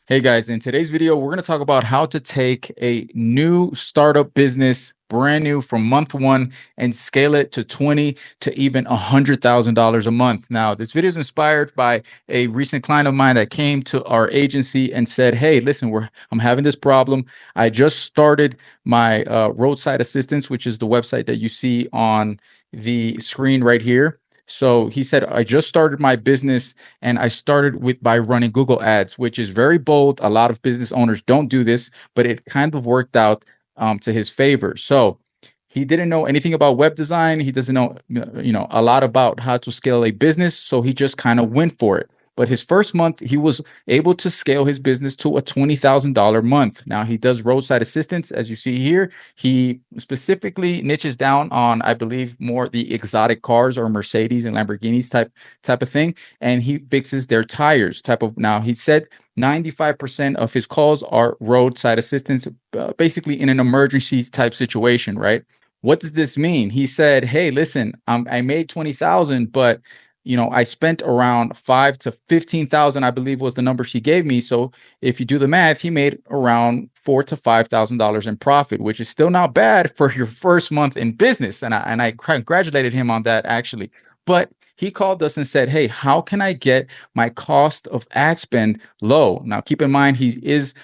Hey guys, in today's video, we're going to talk about how to take a new startup business, brand new from month one, and scale it to 20 to even $100,000 a month. Now, this video is inspired by a recent client of mine that came to our agency and said, "Hey, listen, I'm having this problem. I just started my roadside assistance, which is the website that you see on the screen right here." So he said, I just started my business and I started by running Google ads, which is very bold. A lot of business owners don't do this, but it kind of worked out to his favor. So he didn't know anything about web design. He doesn't know, a lot about how to scale a business. So he just kind of went for it. But his first month, he was able to scale his business to a $20,000 month. Now he does roadside assistance, as you see here. He specifically niches down on, I believe, more the exotic cars or Mercedes and Lamborghinis type of thing, and he fixes their tires. Now he said 95% of his calls are roadside assistance, basically in an emergency type situation, right? What does this mean? He said, "Hey, listen, I made 20,000, but I spent around 5 to 15,000, I believe was the numbers he gave me. So if you do the math, he made around $4,000 to $5,000 in profit, which is still not bad for your first month in business." And I congratulated him on that actually. But he called us and said, "Hey, how can I get my cost of ad spend low?" Now, keep in mind, he is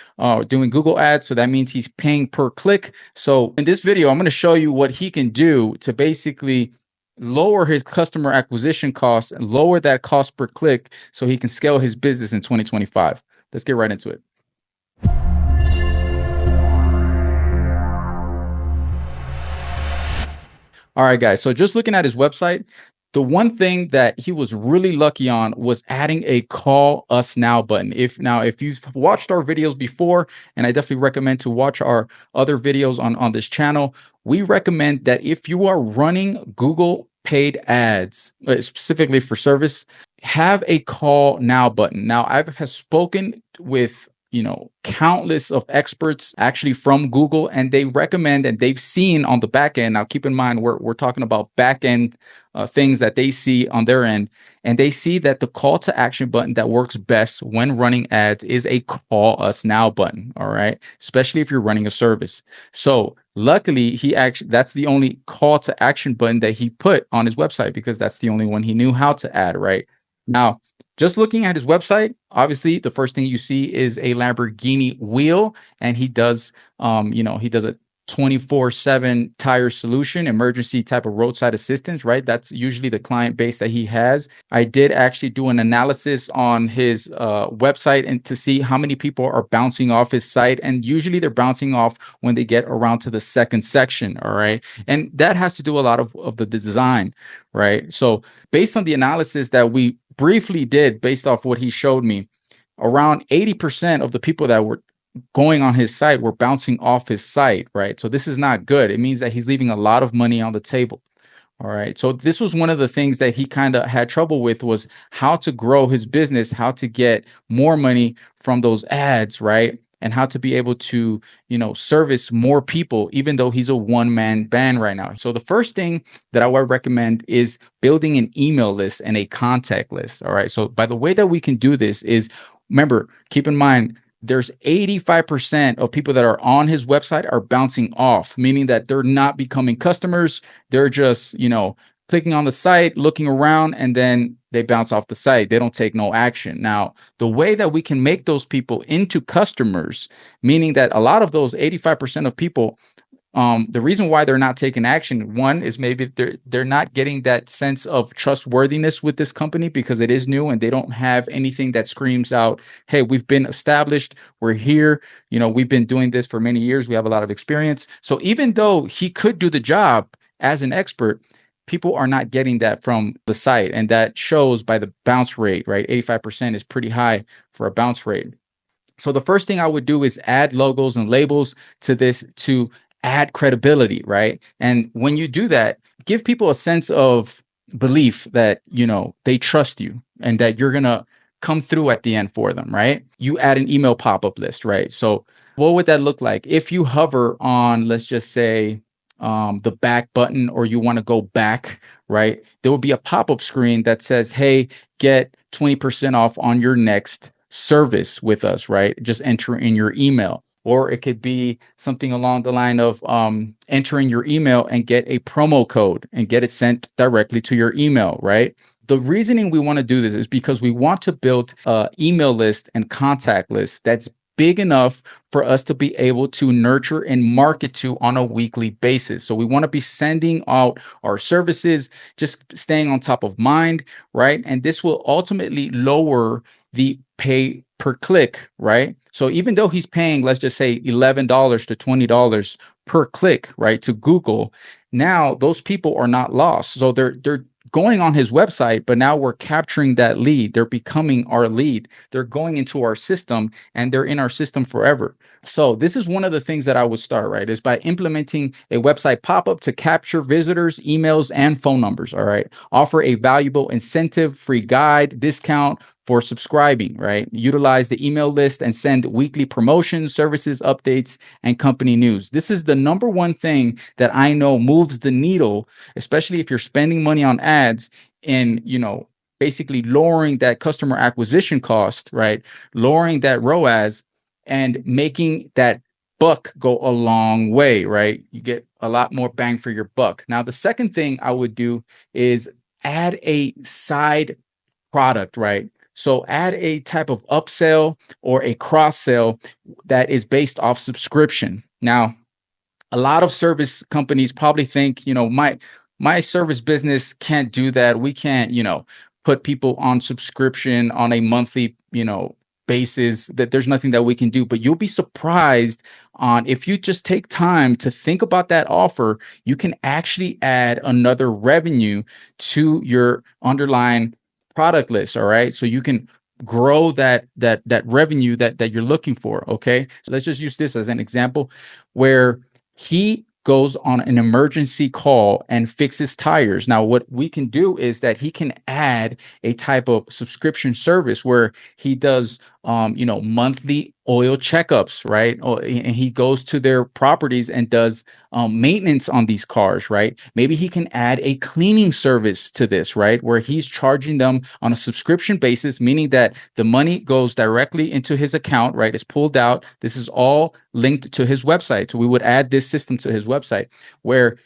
doing Google ads. So that means he's paying per click. So in this video, I'm going to show you what he can do to basically lower his customer acquisition costs and lower that cost per click so he can scale his business in 2025. Let's get right into it. All right, guys. So just looking at his website, the one thing that he was really lucky on was adding a call us now button. If you've watched our videos before, and I definitely recommend to watch our other videos on this channel, we recommend that if you are running Google paid ads, specifically for service, have a call now button. Now, I have spoken with countless of experts actually from Google, and they recommend and they've seen on the back end. Now, keep in mind, we're talking about back end things that they see on their end, and they see that the call to action button that works best when running ads is a call us now button. All right, especially if you're running a service. So luckily, that's the only call to action button that he put on his website because that's the only one he knew how to add. Right now, just looking at his website, obviously the first thing you see is a Lamborghini wheel, and he does a 24/7 tire solution, emergency type of roadside assistance, right? That's usually the client base that he has. I did actually do an analysis on his website and to see how many people are bouncing off his site, and usually they're bouncing off when they get around to the second section, all right? And that has to do a lot of the design, right? So based on the analysis that we briefly did based off what he showed me, around 80% of the people that were going on his site were bouncing off his site, right? So this is not good. It means that he's leaving a lot of money on the table. All right. So this was one of the things that he kind of had trouble with, was how to grow his business, how to get more money from those ads, right? And how to be able to, service more people, even though he's a one-man band right now. So the first thing that I would recommend is building an email list and a contact list. All right. So by the way that we can do this is, remember, keep in mind, there's 85% of people that are on his website are bouncing off, meaning that they're not becoming customers. They're just, clicking on the site, looking around, and then they bounce off the site. They don't take no action. Now, the way that we can make those people into customers, meaning that a lot of those 85% of people, the reason why they're not taking action, one is maybe they're not getting that sense of trustworthiness with this company because it is new and they don't have anything that screams out, "Hey, we've been established, we're here, we've been doing this for many years, we have a lot of experience." So even though he could do the job as an expert, people are not getting that from the site, and that shows by the bounce rate, right? 85% is pretty high for a bounce rate. So the first thing I would do is add logos and labels to this to add credibility, right? And when you do that, give people a sense of belief that, they trust you and that you're going to come through at the end for them, right? You add an email pop-up list, right? So what would that look like? If you hover on, let's just say, the back button, or you want to go back, right? There will be a pop-up screen that says, "Hey, get 20% off on your next service with us, right? Just enter in your email. Or it could be something along the line of entering your email and get a promo code and get it sent directly to your email, right? The reasoning we want to do this is because we want to build an email list and contact list that's big enough for us to be able to nurture and market to on a weekly basis. So we want to be sending out our services, just staying on top of mind, right? And this will ultimately lower the pay per click, right? So even though he's paying, let's just say $11 to $20 per click, right, to Google, now those people are not lost. So they're going on his website, but now we're capturing that lead. They're becoming our lead. They're going into our system and they're in our system forever. So this is one of the things that I would start, right, is by implementing a website pop-up to capture visitors, emails, and phone numbers. All right. Offer a valuable incentive, free guide, discount for subscribing, right? Utilize the email list and send weekly promotions, services, updates, and company news. This is the number one thing that I know moves the needle, especially if you're spending money on ads in, basically lowering that customer acquisition cost, right? Lowering that ROAS and making that buck go a long way, right? You get a lot more bang for your buck. Now, the second thing I would do is add a side product, right? So add a type of upsell or a cross sell that is based off subscription. Now, a lot of service companies probably think, my service business can't do that. We can't, put people on subscription on a monthly, basis, that there's nothing that we can do. But you'll be surprised on if you just take time to think about that offer, you can actually add another revenue to your underlying product list. All right. So you can grow that revenue that you're looking for. Okay. So let's just use this as an example where he goes on an emergency call and fixes tires. Now, what we can do is that he can add a type of subscription service where he does, monthly oil checkups, right? And he goes to their properties and does maintenance on these cars, right? Maybe he can add a cleaning service to this, right? Where he's charging them on a subscription basis, meaning that the money goes directly into his account, right? It's pulled out. This is all linked to his website. So we would add this system to his website where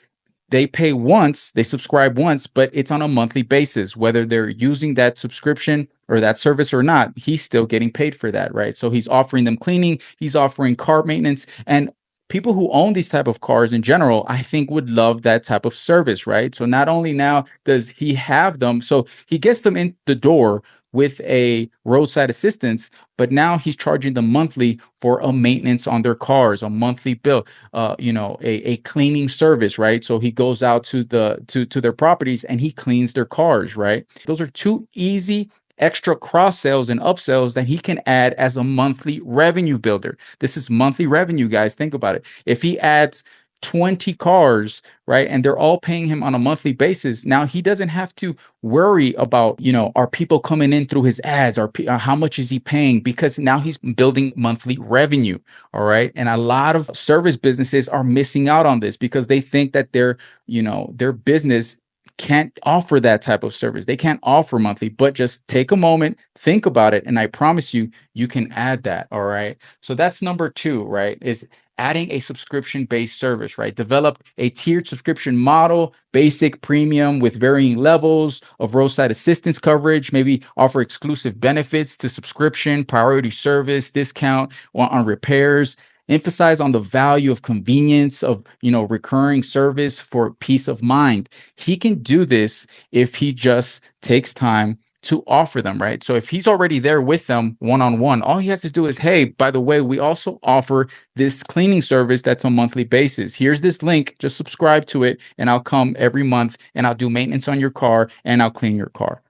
they pay once, they subscribe once, but it's on a monthly basis. Whether they're using that subscription or that service or not, he's still getting paid for that, right? So he's offering them cleaning, he's offering car maintenance, and people who own these type of cars in general, I think would love that type of service, right? So not only now does he have them, so he gets them in the door with a roadside assistance, but now he's charging them monthly for a maintenance on their cars, a monthly bill, a cleaning service, right? So he goes out to their properties and he cleans their cars, right? Those are two easy extra cross sales and upsells that he can add as a monthly revenue builder. This is monthly revenue, guys. Think about it. If he adds 20 cars, right, and they're all paying him on a monthly basis, now he doesn't have to worry about, are people coming in through his ads, or how much is he paying, because now he's building monthly revenue. All right. And a lot of service businesses are missing out on this because they think that their business can't offer that type of service. They can't offer monthly, but just take a moment, think about it, and I promise you, you can add that. All right. So that's number two, right? Is adding a subscription-based service, right? Develop a tiered subscription model, basic, premium, with varying levels of roadside assistance coverage. Maybe offer exclusive benefits to subscription, priority service, discount on repairs. Emphasize on the value of convenience of, recurring service for peace of mind. He can do this if he just takes time to offer them, right? So if he's already there with them one-on-one, all he has to do is, hey, by the way, we also offer this cleaning service that's on a monthly basis. Here's this link, just subscribe to it, and I'll come every month and I'll do maintenance on your car and I'll clean your car.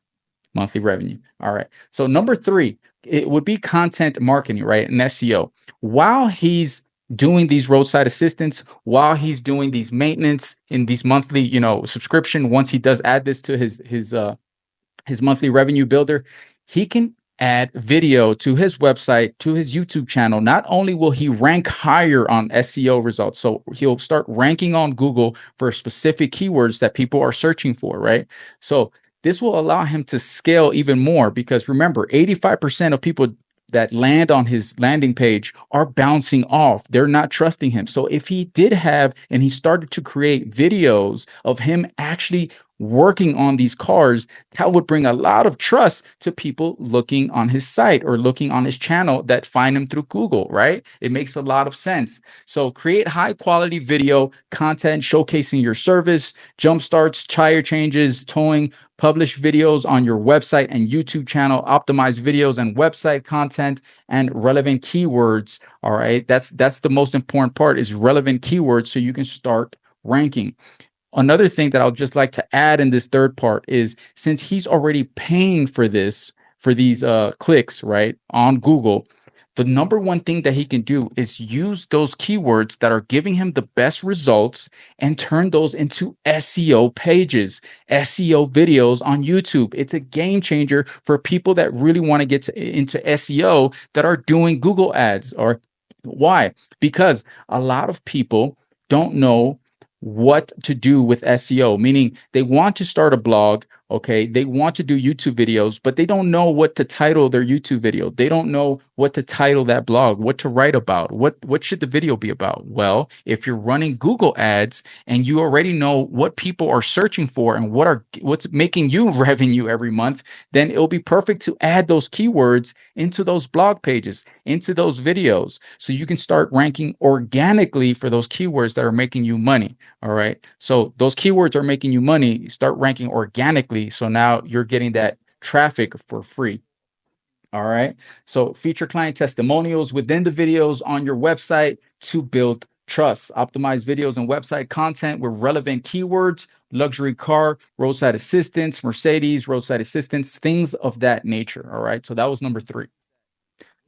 Monthly revenue. All right. So number three, it would be content marketing, right? And SEO. While he's doing these roadside assistance, while he's doing these maintenance in these monthly, subscription, once he does add this to his monthly revenue builder, he can add video to his website, to his YouTube channel. Not only will he rank higher on SEO results, so he'll start ranking on Google for specific keywords that people are searching for, right? So this will allow him to scale even more because remember, 85% of people that land on his landing page are bouncing off. They're not trusting him. So if he did have and he started to create videos of him actually working on these cars, that would bring a lot of trust to people looking on his site or looking on his channel that find him through Google, right? It makes a lot of sense. So create high quality video content showcasing your service, jump starts, tire changes, towing, publish videos on your website and YouTube channel, optimize videos and website content and relevant keywords. All right. That's the most important part, is relevant keywords, so you can start ranking. Another thing that I'll just like to add in this third part is, since he's already paying for this, for these clicks, right, on Google, the number one thing that he can do is use those keywords that are giving him the best results and turn those into SEO pages, SEO videos on YouTube. It's a game changer for people that really want to get into SEO that are doing Google ads. Or why? Because a lot of people don't know what to do with SEO, meaning they want to start a blog, okay, they want to do YouTube videos, but they don't know what to title their YouTube video. They don't know what to title that blog, what to write about, what should the video be about. Well, if you're running Google ads and you already know what people are searching for and what's making you revenue every month, then it'll be perfect to add those keywords into those blog pages, into those videos, so you can start ranking organically for those keywords that are making you money. All right. So those keywords are making you money. Start ranking organically. So now you're getting that traffic for free. All right. So feature client testimonials within the videos on your website to build trust. Optimize videos and website content with relevant keywords, luxury car, roadside assistance, Mercedes, roadside assistance, things of that nature. All right. So that was number 3.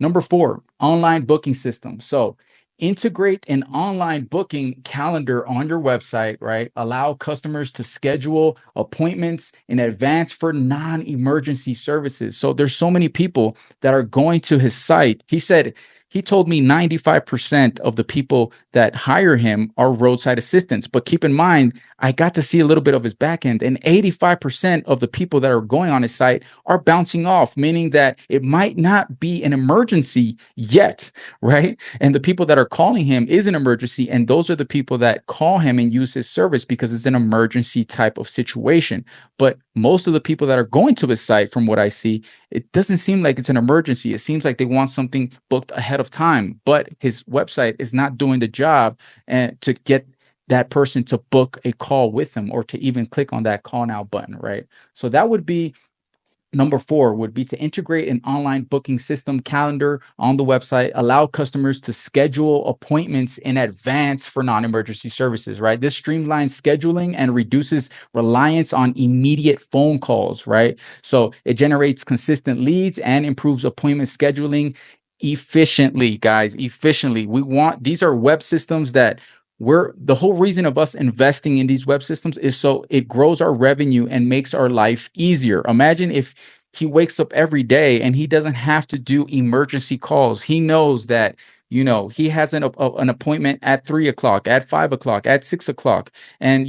Number 4, online booking system. So integrate an online booking calendar on your website, right? Allow customers to schedule appointments in advance for non-emergency services. So there's so many people that are going to his site. He told me 95% of the people that hire him are roadside assistants. But keep in mind, I got to see a little bit of his back end, and 85% of the people that are going on his site are bouncing off, meaning that it might not be an emergency yet, right? And the people that are calling him is an emergency. And those are the people that call him and use his service because it's an emergency type of situation. But most of the people that are going to his site, from what I see, it doesn't seem like it's an emergency. It seems like they want something booked ahead of time, but his website is not doing the job and to get that person to book a call with him or to even click on that call now button, right? So that would be number 4, would be to integrate an online booking system calendar on the website, allow customers to schedule appointments in advance for non-emergency services, right? This streamlines scheduling and reduces reliance on immediate phone calls, right? So it generates consistent leads and improves appointment scheduling efficiently, guys, efficiently. These are web systems that the whole reason of us investing in these web systems is so it grows our revenue and makes our life easier. Imagine if he wakes up every day and he doesn't have to do emergency calls. He knows that, he has an appointment at 3 o'clock, at 5 o'clock, at 6 o'clock. And,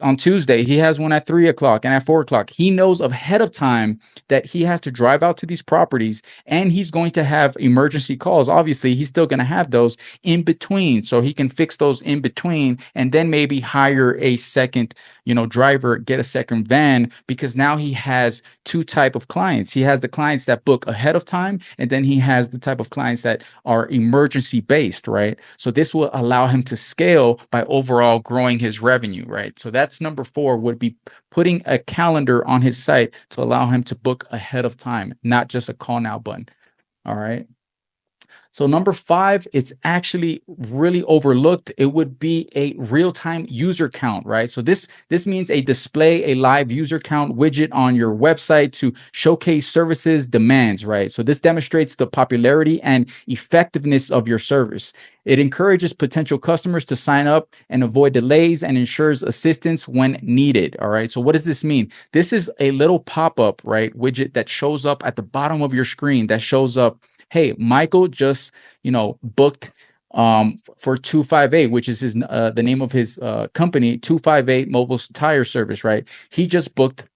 on Tuesday, he has one at 3 o'clock and at 4 o'clock. He knows ahead of time that he has to drive out to these properties and he's going to have emergency calls. Obviously, he's still going to have those in between. So he can fix those in between and then maybe hire a second, driver, get a second van, because now he has 2 type of clients. He has the clients that book ahead of time, and then he has the type of clients that are emergency based, right? So this will allow him to scale by overall growing his revenue, right? So that's number 4, would be putting a calendar on his site to allow him to book ahead of time, not just a call now button. All right. So number 5, it's actually really overlooked. It would be a real-time user count, right? So this means a display a live user count widget on your website to showcase services demands, right? So this demonstrates the popularity and effectiveness of your service. It encourages potential customers to sign up and avoid delays and ensures assistance when needed. All right. So what does this mean? This is a little pop-up, right, widget that shows up at the bottom of your screen that shows up, hey, Michael just, booked for 258, which is the name of his company, 258 Mobile Tire Service, right? He just booked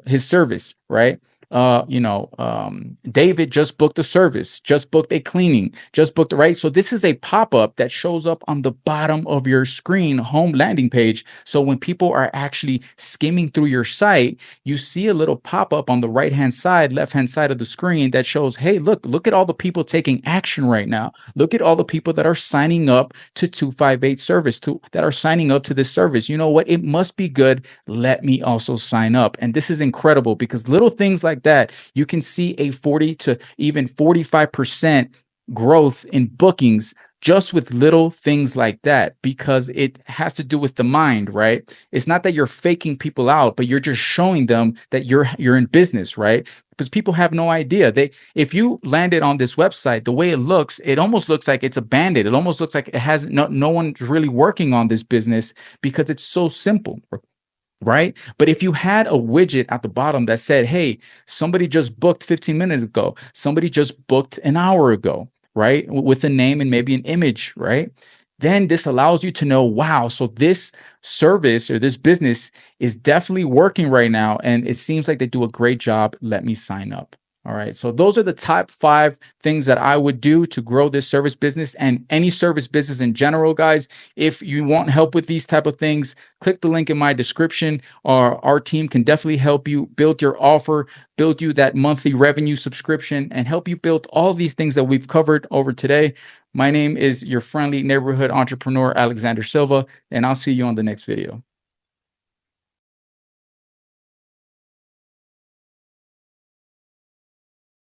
his service, right? David just booked a service, just booked a cleaning, just booked, right? So this is a pop-up that shows up on the bottom of your screen home landing page. So when people are actually skimming through your site, you see a little pop-up on the right-hand side, left-hand side of the screen that shows, hey, look at all the people taking action right now. Look at all the people that are signing up to 258 service, that are signing up to this service. You know what? It must be good. Let me also sign up. And this is incredible because little things like that, you can see a 40 to even 45% growth in bookings just with little things like that, because it has to do with the mind, right? It's not that you're faking people out, but you're just showing them that you're in business, right? Because people have no idea. If you landed on this website, the way it looks, it almost looks like it's abandoned. It almost looks like it has no one's really working on this business because it's so simple, right? But if you had a widget at the bottom that said, hey, somebody just booked 15 minutes ago, somebody just booked an hour ago, right? With a name and maybe an image, right? Then this allows you to know, wow, so this service or this business is definitely working right now. And it seems like they do a great job. Let me sign up. All right. So those are the top 5 things that I would do to grow this service business and any service business in general, guys. If you want help with these type of things, click the link in my description, or our team can definitely help you build your offer, build you that monthly revenue subscription, and help you build all these things that we've covered over today. My name is your friendly neighborhood entrepreneur, Alexander Silva, and I'll see you on the next video.